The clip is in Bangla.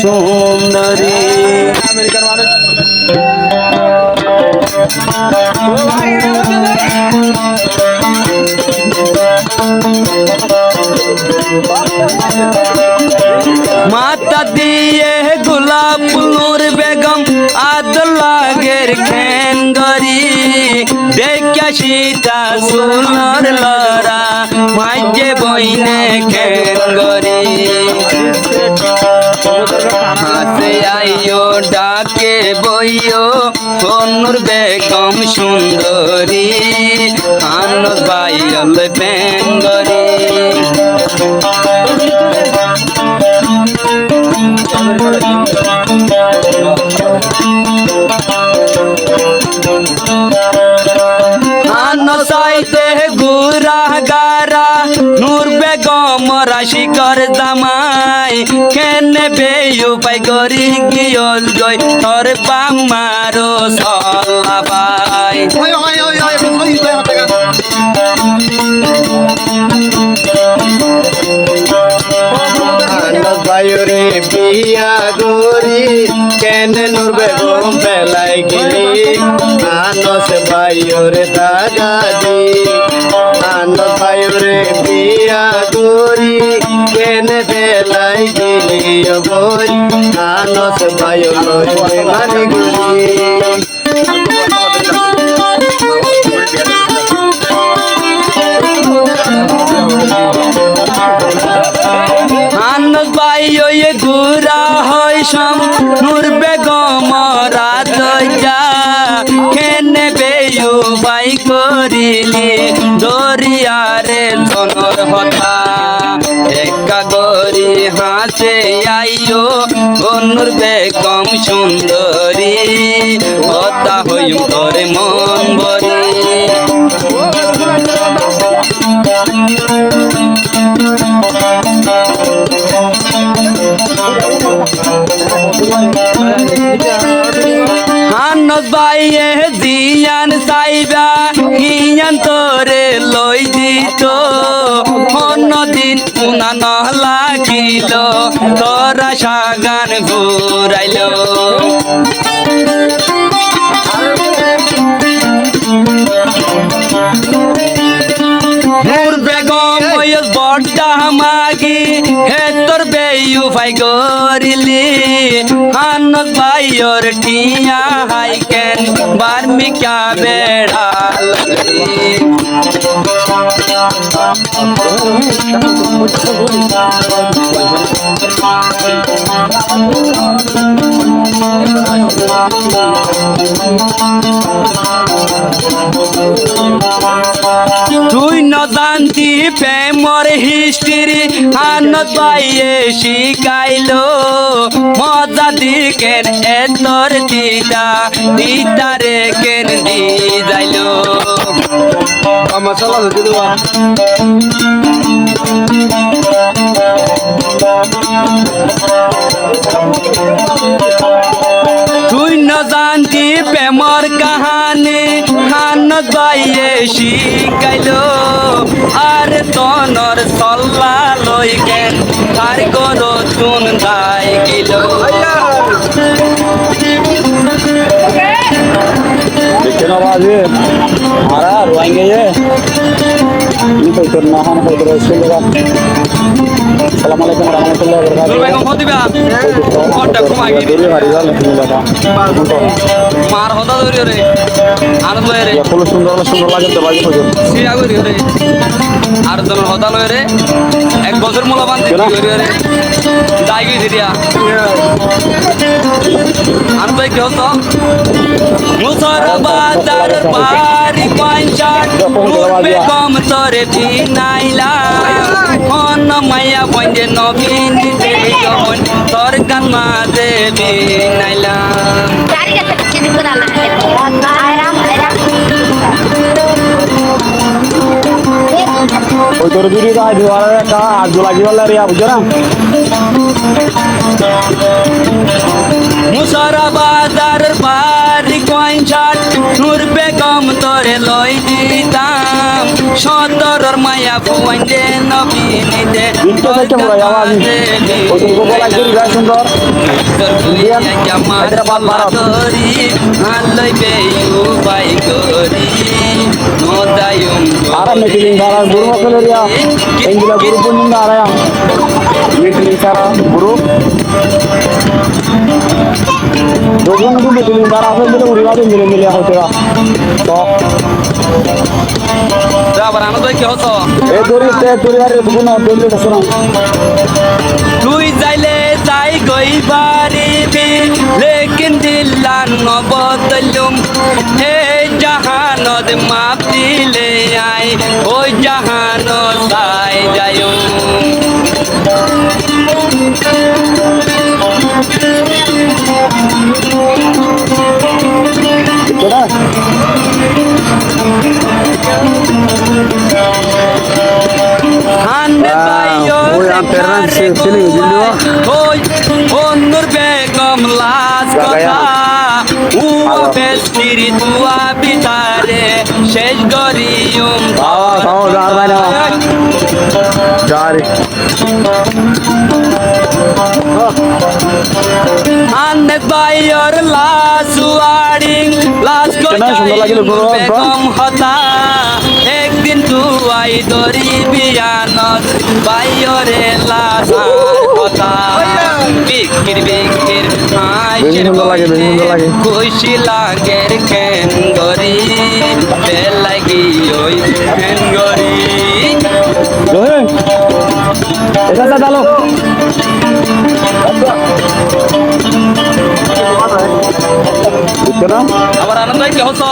সুন্দরী মাতা দিয়ে গোলাপ নূর বেগম আদলাগের খেঙ্গরি দেখা সীতা সুন্দর লরা মাঝে বইনে খেঙ্গরি হাসে আইও ডাকে বইও নূর বেগম সুন্দরী আনন্দ বাইল বেঙ্গরি সাইতে গুরা গারা নূর বেগম রাশিকর জামাই কেনে বেয়ু পাই গরি গিয়ল জয় তোর বামারো সলাবাই বায়ুরে বিয়া গরি কেনে নূর বেগম বেলাই গেলি আনস বায়ুরে দাগাদি আনস বায়ুরে বিয়া গরি কেনে বেলাই গেলি গরি আনস বায়ুরে বেমানি গরি গুরা হয় সম নূর বেগম রাজা খেনে বেয়ু বাই করিলি দরিয়ারে ধনর হতা একা গরি হাসে আইও নূর বেগম সুন্দরী হতা হইম তোরে মন বরি হানস বাইয়ে জিয়ান সাইবা হিয়ান তোরে লই দিত অন্যদিন উনা নলাগিল তোরা সাগান ঘুরাইল নূর বেগম বড়টা মাগি হে তোর বেয়ু ভাই গরিলি হানস ভাইয়র টিয়া হাইকেন বার্মিকা বেড়াল তুই ন জানতি প্রেমর হিস্ট্রি হানত পাইয়ে শিখাইলো মজা দিকেন এতর দিদা দিদারে কেন দি যাইলো মশলা দিতে দেওয়া তুই ন জানতি প্রেমর কাহানি হানত পাইয়ে শিখাইলো আর তনর সল্লা লই কেন আর গরো তুন দাই গিল দেখে না বাজে মারা রোয়াঙ্গে ये ini kotor nahan kotor seluruh Assalamualaikum warahmatullahi wabarakatuh. Nur Begum hoti ba otta kumagi duri hari dal lada mar hoda duri re anand loy re ya full সুন্দর লাগে তো বাজি হজুর সিয়া গরি রে আর জন hoda loy re এক বছর মোলা বান্ধি গরি রে দাইগি দিয়া আর ভাই কি হতো মুসর বাজার পারি পঞ্চাশ নূর বেগম তোরে বিনাইলা অন মায়া বন্ধে নবীন দেবন তোর গান মাঝে বিনাইলা ওই তোর দূরে তো আজ একটা আজ লাগি বলে রে বুঝছো না মুসরা বাজার পারি পঞ্চাশ নূর বেগম তোরে লই দিতাম সদরর মায়া ফুয়াইতে নবীনিতে বিটটা থেকে বড় আওয়াজ ওই তো বলা করি গায় সুন্দর হায়দ্রাবাদ ভারত आरा meeting सारा guru कलरिया इंगिला guru पुनिंग आ रहा meeting सारा guru दोनों को meeting सारा से मिले उड़ीवा से मिले मिले होते का तो আবার আনন্দ কি হতো ए दूरी बारे बुना बोले तो सुना তুই যাইলে যাই গই বাড়িবি লেকিন দিল্লান নবদলুম হে জাহানদ মাপ দিলে আই ওই জাহান সাই যায়ুম कितना Hande bayo ওই আন্তর্রান ছেলে দিলো ওই অন্যর বেগম লাজ কথা উয়া বেস্তিরি তুয়া বিতারে শেষ গরিয়ম आओ जार भाई जार Hande bayor লাজ ওয়ারিং লাজ কেনা সুন্দর লাগিল গরম বেগম হতা একদিন তুয়াই দরি বিয়ানত বাইরে লাসার কথা বিকির বিকির বেশি সুন্দর লাগে, বেশি সুন্দর লাগে। খুশি লাগের কেন গরি লাগি ওই কেন গরি जोहे ऐसा सा डालो कितना আবার আনন্দ কি হতো